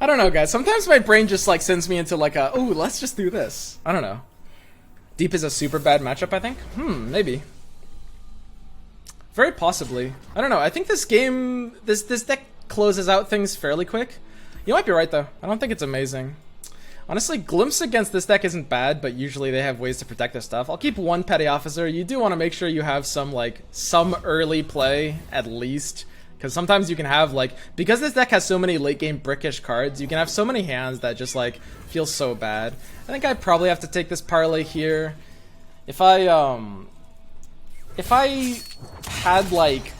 I don't know, guys. Sometimes my brain just like sends me into like a, oh, let's just do this. I don't know. Deep is a super bad matchup, I think. Maybe. Very possibly. I don't know. I think this game, this deck closes out things fairly quick. You might be right though. I don't think it's amazing. Honestly, Glimpse against this deck isn't bad, but usually they have ways to protect their stuff. I'll keep one Petty Officer. You do want to make sure you have some early play at least. Because sometimes you can have because this deck has so many late game brickish cards, you can have so many hands that just feel so bad. I think I probably have to take this parlay here. If I had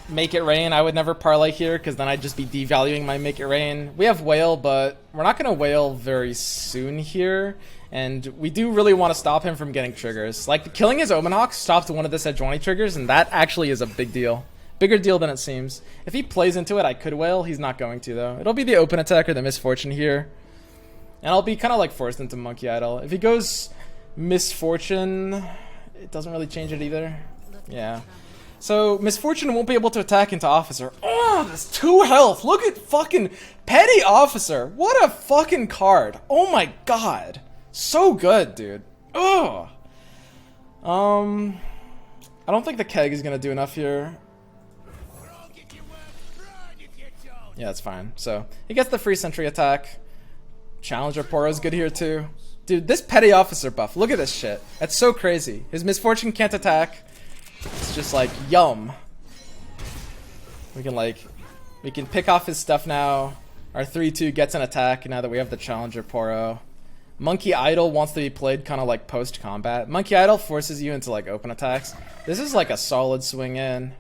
Make It Rain, I would never parlay here because then I'd just be devaluing my Make It Rain. We have Whale, but we're not gonna Whale very soon here. And we do really want to stop him from getting triggers. Killing his Omen Hawk stopped one of the Sejuani triggers, and that actually is a big deal. Bigger deal than it seems. If he plays into it, I could Whale. He's not going to, though. It'll be the open attack or the Misfortune here. And I'll be kind of forced into Monkey Idol. If he goes Misfortune, it doesn't really change it either. Yeah. So, Misfortune won't be able to attack into Officer. Oh, that's 2 health. Look at fucking Petty Officer. What a fucking card. Oh my god. So good, dude. Ugh. I don't think the Keg is going to do enough here. Yeah, that's fine. So, he gets the free sentry attack. Challenger Poro's good here too. Dude, this Petty Officer buff, look at this shit. That's so crazy. His Misfortune can't attack. It's just yum. We can pick off his stuff now. Our 3-2 gets an attack now that we have the Challenger Poro. Monkey Idol wants to be played kind of post-combat. Monkey Idol forces you into open attacks. This is a solid swing in.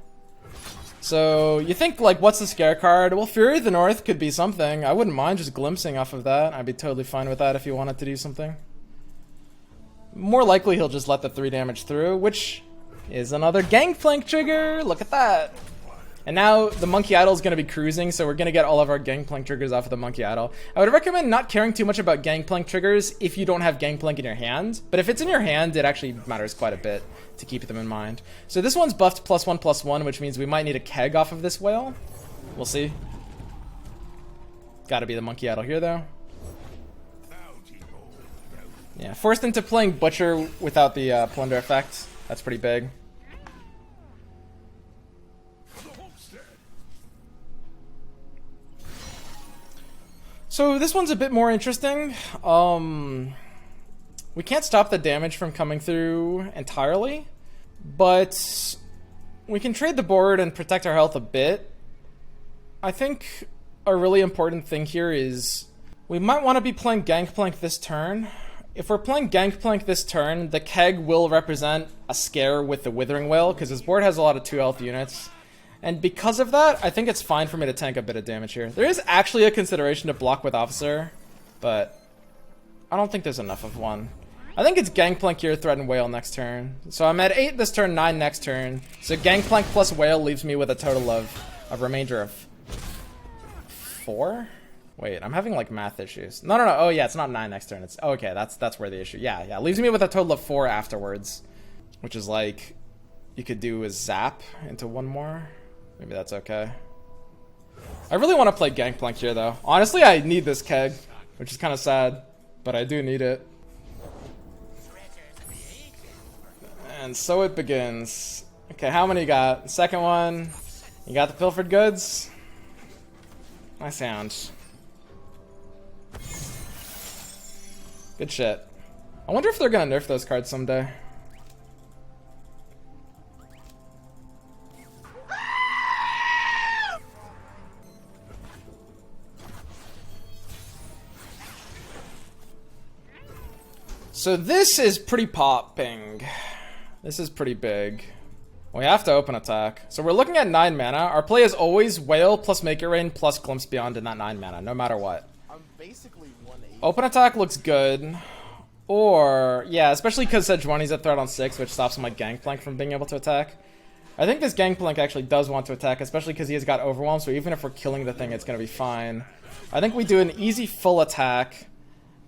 So, you think, what's the scare card? Well, Fury of the North could be something. I wouldn't mind just glimpsing off of that. I'd be totally fine with that if he wanted to do something. More likely, he'll just let the 3 damage through, which is another Gangplank trigger. Look at that. And now, the Monkey Idol is going to be cruising, so we're going to get all of our Gangplank triggers off of the Monkey Idol. I would recommend not caring too much about Gangplank triggers if you don't have Gangplank in your hand. But if it's in your hand, it actually matters quite a bit to keep them in mind. So this one's buffed +1/+1, which means we might need a Keg off of this Whale. We'll see. Gotta be the Monkey Idol here, though. Yeah, forced into playing Butcher without the Plunder effect. That's pretty big. So this one's a bit more interesting. We can't stop the damage from coming through entirely, but we can trade the board and protect our health a bit. I think a really important thing here is we might want to be playing Gangplank this turn. If we're playing Gangplank this turn, the Keg will represent a scare with the Withering Whale because his board has a lot of 2 health units. And because of that, I think it's fine for me to tank a bit of damage here. There is actually a consideration to block with Officer, but I don't think there's enough of one. I think it's Gangplank here, Threaten Whale next turn. So I'm at 8 this turn, 9 next turn. So Gangplank plus Whale leaves me with a total of a remainder of 4? Wait, I'm having math issues. No. Oh yeah, it's not 9 next turn. It's okay. That's where the issue. Yeah. Leaves me with a total of 4 afterwards, which is you could do a zap into 1 more. Maybe that's okay. I really want to play Gangplank here, though. Honestly, I need this Keg, which is kind of sad, but I do need it. And so it begins. Okay, how many you got? Second one. You got the Pilfered Goods? Nice sound. Good shit. I wonder if they're gonna nerf those cards someday. So this is pretty popping. This is pretty big. We have to open attack. So we're looking at 9 mana. Our play is always Whale plus Make It Rain plus Glimpse Beyond in that 9 mana, no matter what. I'm basically 180. Open attack looks good. Or, yeah, especially because Sejuani's at threat on 6, which stops my Gangplank from being able to attack. I think this Gangplank actually does want to attack, especially because he has got Overwhelm, so even if we're killing the thing, it's going to be fine. I think we do an easy full attack.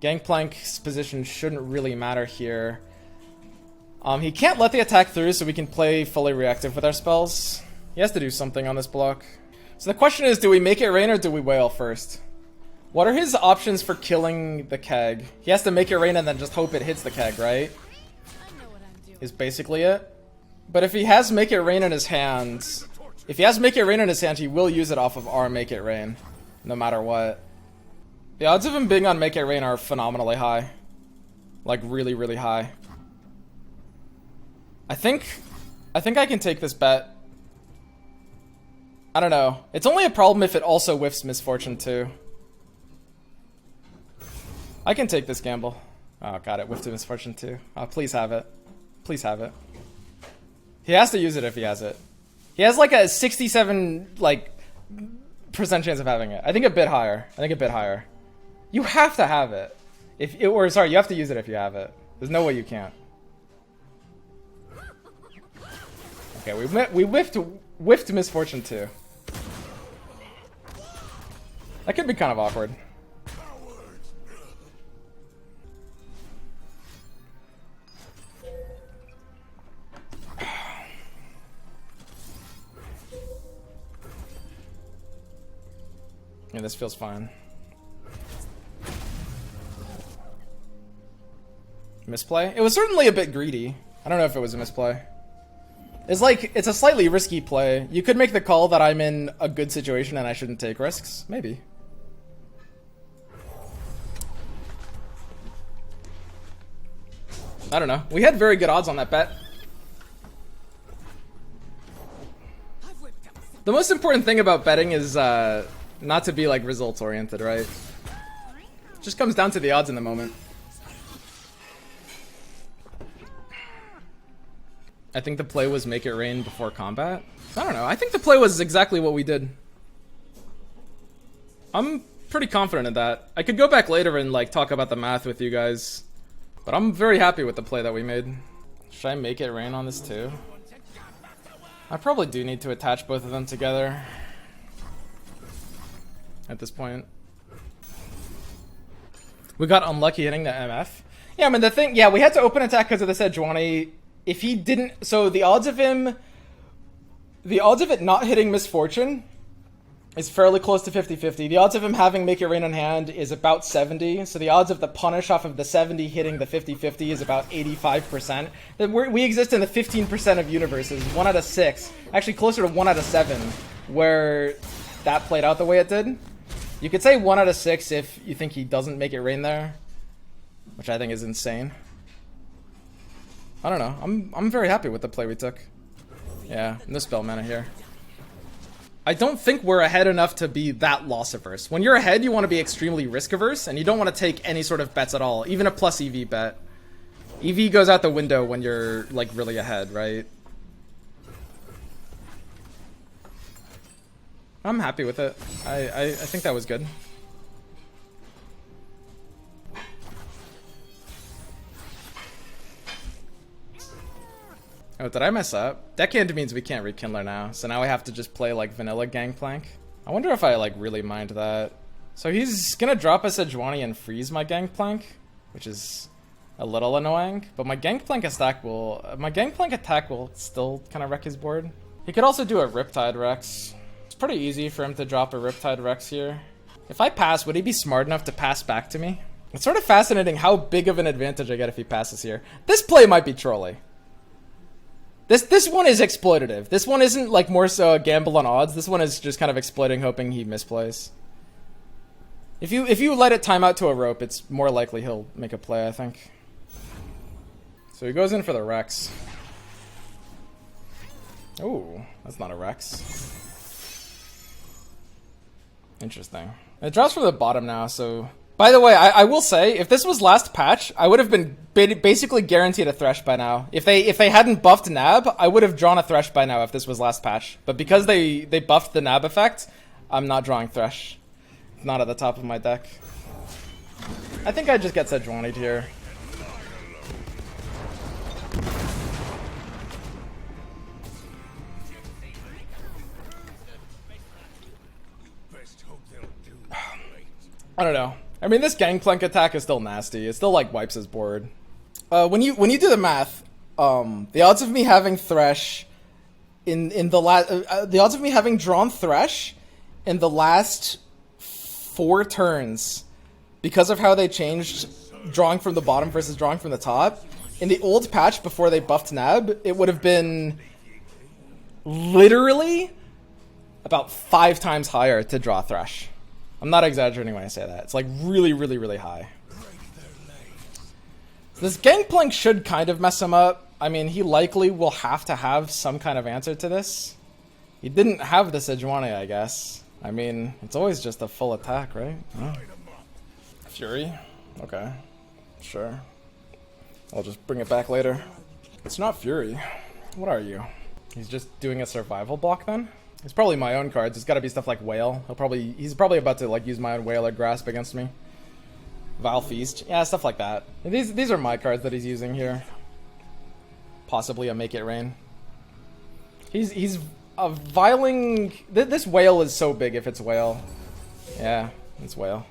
Gangplank's position shouldn't really matter here. He can't let the attack through, so we can play fully reactive with our spells. He has to do something on this block. So the question is, do we Make It Rain or do we Whale first? What are his options for killing the keg? He has to make it rain and then just hope it hits the keg, right? Is basically it. But if he has Make It Rain in his hands, he will use it off of our Make It Rain, no matter what. The odds of him being on Make It Rain are phenomenally high. Like, really, really high. I think I can take this bet. I don't know. It's only a problem if it also whiffs Misfortune too. I can take this gamble. Oh god, it whiffed to Misfortune too. Oh, please have it. Please have it. He has to use it if he has it. He has like a 67 percent chance of having it. I think a bit higher. You have to have it. Sorry, you have to use it if you have it. There's no way you can't. Okay, we whiffed Misfortune too. That could be kind of awkward. Yeah, this feels fine. Misplay? It was certainly a bit greedy. I don't know if it was a misplay. It's a slightly risky play. You could make the call that I'm in a good situation and I shouldn't take risks. Maybe. I don't know. We had very good odds on that bet. The most important thing about betting is not to be like results oriented, right? It just comes down to the odds in the moment. I think the play was Make It Rain before combat. I don't know. I think the play was exactly what we did. I'm pretty confident in that. I could go back later and like talk about the math with you guys, but I'm very happy with the play that we made. Should I Make It Rain on this too? I probably do need to attach both of them together at this point. We got unlucky hitting the MF. Yeah, I mean the thing, yeah, we had to open attack because of the Sejuani. If he didn't, so the odds of it not hitting Misfortune is fairly close to 50-50. The odds of him having Make It Rain on hand is about 70. So the odds of the punish off of the 70 hitting the 50-50 is about 85%. We exist in the 15% of universes, 1 out of 6, actually closer to 1 out of 7, where that played out the way it did. You could say 1 out of 6 if you think he doesn't Make It Rain there, which I think is insane. I don't know. I'm very happy with the play we took. Yeah, no spell mana here. I don't think we're ahead enough to be that loss averse. When you're ahead, you want to be extremely risk averse, and you don't want to take any sort of bets at all, even a plus EV bet. EV goes out the window when you're like really ahead, right? I'm happy with it. I think that was good. Oh, did I mess up? Deckhand means we can't Rekindler now, so now I have to just play like vanilla Gangplank. I wonder if I like really mind that. So he's gonna drop a Sejuani and freeze my Gangplank, which is a little annoying, but my Gangplank attack will still kind of wreck his board. He could also do a Riptide Rex. It's pretty easy for him to drop a Riptide Rex here. If I pass, would he be smart enough to pass back to me? It's sort of fascinating how big of an advantage I get if he passes here. This play might be trolly. This one is exploitative. This one isn't like more so a gamble on odds. This one is just kind of exploiting, hoping he misplays. If you let it time out to a rope, it's more likely he'll make a play, I think. So he goes in for the Rex. Oh, that's not a Rex. Interesting. It drops from the bottom now, so... By the way, I will say, if this was last patch, I would have been basically guaranteed a Thresh by now. If they hadn't buffed Nab, I would have drawn a Thresh by now if this was last patch. But because they buffed the Nab effect, I'm not drawing Thresh. It's not at the top of my deck. I think I just get Sejuani'd here. I don't know. I mean, this Gangplank attack is still nasty. It still like wipes his board. When you do the math, the odds of me having Thresh the odds of me having drawn Thresh in the last 4 turns because of how they changed drawing from the bottom versus drawing from the top. In the old patch before they buffed Nab, it would have been literally about 5 times higher to draw Thresh. I'm not exaggerating when I say that. It's like really, really, really high. This Gangplank should kind of mess him up. I mean, he likely will have to have some kind of answer to this. He didn't have the Sejuani, I guess. I mean, it's always just a full attack, right? Oh. Fury? Okay. Sure. I'll just bring it back later. It's not Fury. What are you? He's just doing a survival block then? It's probably my own cards. It's gotta be stuff like Whale. He's probably about to like use my own Whale or Grasp against me. Vile Feast. Yeah, stuff like that. These are my cards that he's using here. Possibly a Make It Rain. He's a viling. This Whale is so big if it's Whale. Yeah, it's Whale.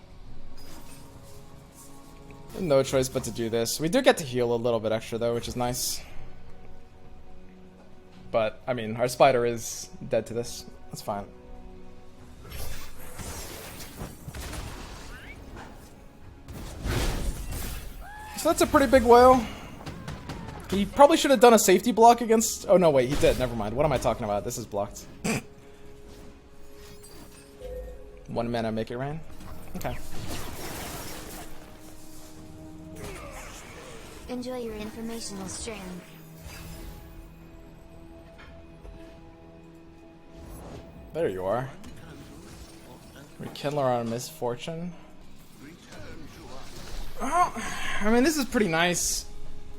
No choice but to do this. We do get to heal a little bit extra though, which is nice. But, I mean, our Spider is dead to this. That's fine. So that's a pretty big Whale. He probably should have done a safety block against... Oh, no, wait, he did. Never mind. What am I talking about? This is blocked. 1 mana, Make It Rain. Okay. Enjoy your informational stream. There you are. Rekindler on Misfortune. Oh, I mean, this is pretty nice.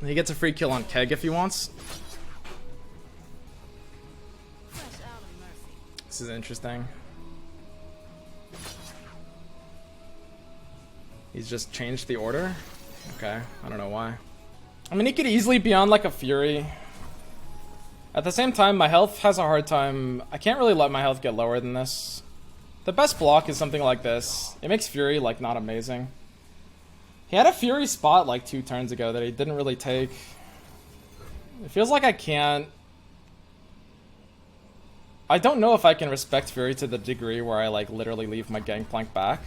He gets a free kill on Keg if he wants. This is interesting. He's just changed the order? Okay, I don't know why. I mean, he could easily be on like a Fury. At the same time, my health has a hard time. I can't really let my health get lower than this. The best block is something like this. It makes Fury like not amazing. He had a Fury spot like 2 turns ago that he didn't really take. It feels like I can't. I don't know if I can respect Fury to the degree where I like literally leave my Gangplank back.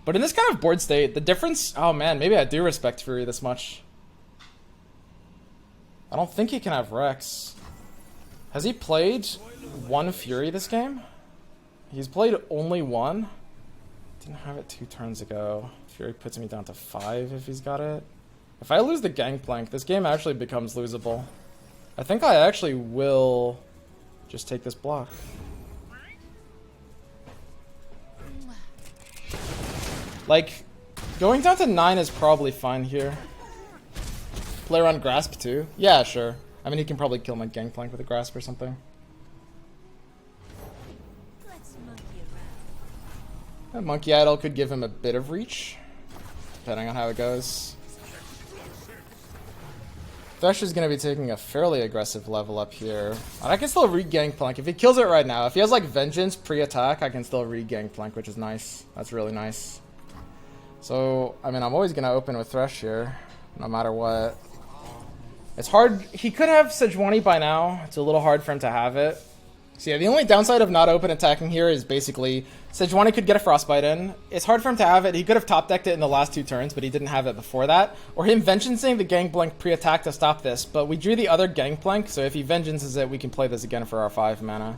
But in this kind of board state, the difference... Oh man, maybe I do respect Fury this much. I don't think he can have Rex. Has he played 1 Fury this game? He's played only 1? Didn't have it 2 turns ago. Fury puts me down to 5 if he's got it. If I lose the Gangplank, this game actually becomes losable. I think I actually will just take this block. Like, going down to 9 is probably fine here. Player on Grasp too? Yeah, sure. I mean, he can probably kill my Gangplank with a Grasp or something. A Monkey Idol could give him a bit of reach, depending on how it goes. Thresh is going to be taking a fairly aggressive level up here. And I can still re-Gangplank. If he kills it right now, if he has like Vengeance pre-attack, I can still re-Gangplank, which is nice. That's really nice. So, I mean, I'm always going to open with Thresh here, no matter what. It's hard. He could have Sejuani by now. It's a little hard for him to have it. So yeah, the only downside of not open attacking here is basically Sejuani could get a Frostbite in. It's hard for him to have it. He could have top decked it in the last 2 turns, but he didn't have it before that. Or him Vengeancing the Gangplank pre-attack to stop this. But we drew the other Gangplank, so if he Vengeances it, we can play this again for our 5 mana.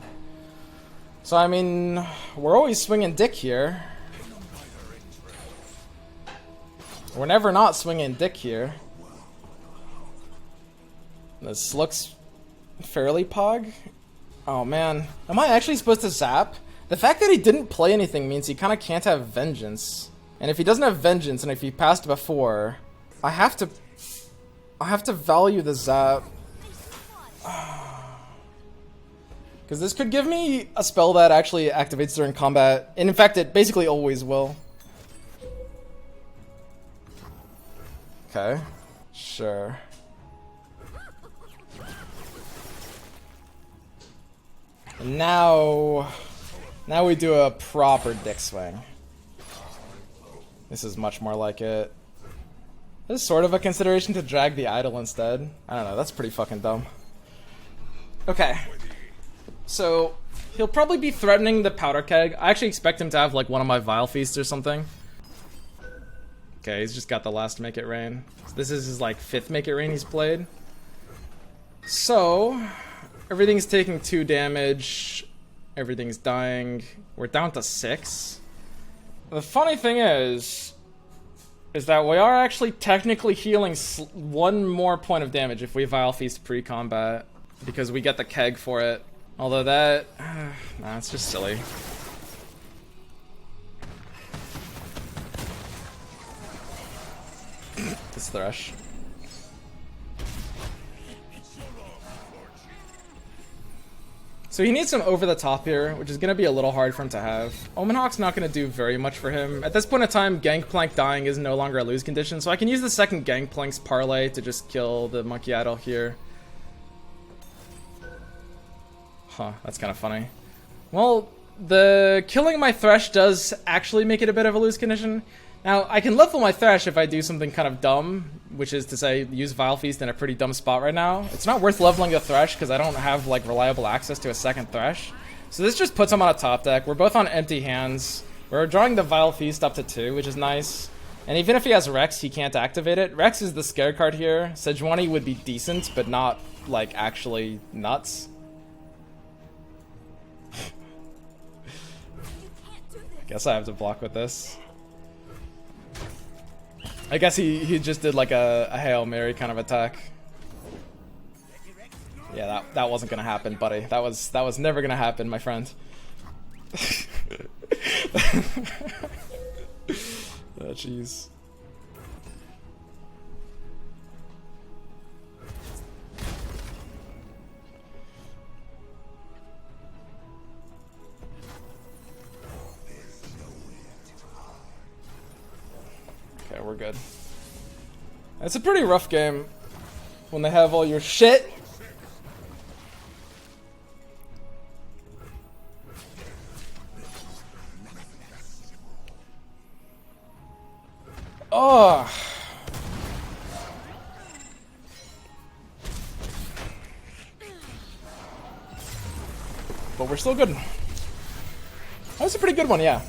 So I mean, we're always swinging dick here. We're never not swinging dick here. This looks fairly pog. Oh man, am I actually supposed to zap? The fact that he didn't play anything means he kind of can't have Vengeance. And if he doesn't have Vengeance, and if he passed before, I have to value the zap. Because this could give me a spell that actually activates during combat. And in fact, it basically always will. Okay, sure. And now we do a proper dick swing. This is much more like it. This is sort of a consideration to drag the idol instead. I don't know, that's pretty fucking dumb. Okay. So, He'll probably be threatening the powder keg. I actually expect him to have like one of my Vile Feasts or something. Okay, he's just got the last Make It Rain. So this is his like 5th Make It Rain he's played. So everything's taking 2 damage. Everything's dying. We're down to 6. The funny thing is that we are actually technically healing 1 more point of damage if we Vile Feast pre-combat, because we get the keg for it. Although that... nah, it's just silly. This Thresh. So he needs some over the top here, which is going to be a little hard for him to have. Omenhawk's not going to do very much for him. At this point in time, Gangplank dying is no longer a lose condition, so I can use the second Gangplank's parlay to just kill the Monkey Idol here. Huh, that's kind of funny. Well, the killing my Thresh does actually make it a bit of a lose condition. Now, I can level my Thresh if I do something kind of dumb, which is to say, use Vile Feast in a pretty dumb spot right now. It's not worth leveling the Thresh because I don't have like reliable access to a second Thresh. So this just puts him on a top deck. We're both on empty hands. We're drawing the Vile Feast up to 2, which is nice. And even if he has Rex, he can't activate it. Rex is the scare card here. Sejuani would be decent, but not like actually nuts. I guess I have to block with this. I guess he just did like a Hail Mary kind of attack. Yeah, that wasn't gonna happen, buddy. That was never gonna happen, my friend. Oh, jeez. Okay, we're good. It's a pretty rough game when they have all your shit. Oh. But we're still good. That was a pretty good one, yeah.